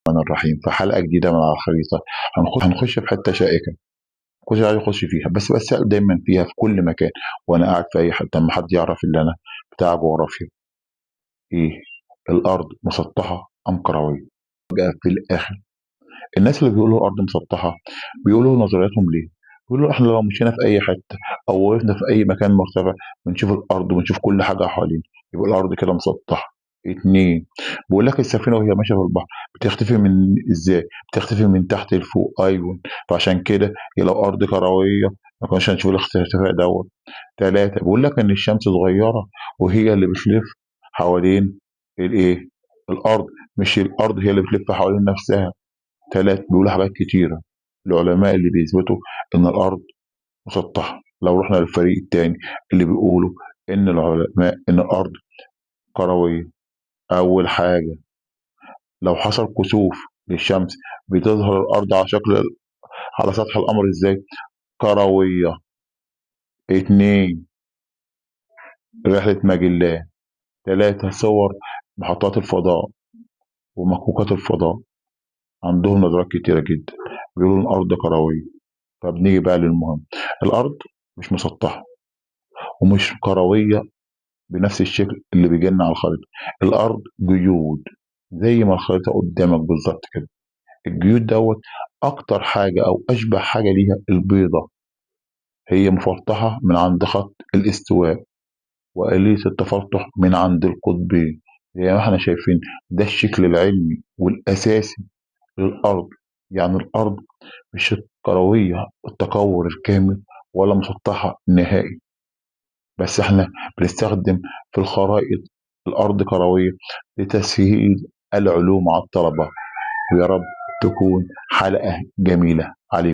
الرحمن الرحيم في حلقة جديدة من على الخريطة. هنخش في حتة شائكة، كل عايز يخش فيها، بس بسأل دايما فيها في كل مكان وأنا قاعد في أي حتة لما حد يعرف إن أنا بتاع جغرافيا. إيه؟ الأرض مسطحة أم كروية؟ بقى في الآخر الناس اللي بيقولوا الأرض مسطحة بيقولوا نظرياتهم ليه؟ بيقولوا إحنا لو مشينا في أي حتة أو وقفنا في أي مكان مرتفع بنشوف الأرض وبنشوف كل حاجة حوالينا، يبقى الأرض كده مسطحة. اتنين، بيقول لك السفينة وهي ماشية في البحر بتختفي من ازاي؟ بتختفي من تحت لفوق، أيوه. فعشان كده هي لو أرض كروية ما كناش هنشوف الاختفاء دوت. تلاتة، بيقول لك إن الشمس صغيرة وهي اللي بتلف حوالين الإيه؟ الأرض، مش الأرض هي اللي بتلف حوالين نفسها. تلات، بيقولوا حاجات كتيرة العلماء اللي بيثبتوا إن الأرض مسطحة. لو رحنا للفريق التاني اللي بيقولوا إن العلماء إن الأرض كروية، أول حاجة لو حصل كسوف للشمس بتظهر الأرض على سطح القمر إزاي؟ كروية. اتنين، رحلة ماجلان. تلاتة، صور محطات الفضاء ومكوكات الفضاء عندهم نظريات كتيرة جدا بيقولوا إن الأرض كروية. طب نيجي بقى للمهم، الأرض مش مسطحة ومش كروية بنفس الشكل اللي بيجيلنا على الخريطة. الأرض جيود زي ما الخريطة قدامك بالظبط كده. الجيود دوت أكتر حاجة أو أشبه حاجة ليها البيضة، هي مفرطحة من عند خط الاستواء وآلية التفرطح من عند القطبين. زي ما احنا شايفين ده الشكل العلمي والأساسي للأرض. يعني الأرض مش كروية التكور الكامل ولا مسطحة نهائي، بس احنا بنستخدم في الخرائط الأرض كروية لتسهيل العلوم على الطلبة. ويا رب تكون حلقة جميلة عليكم.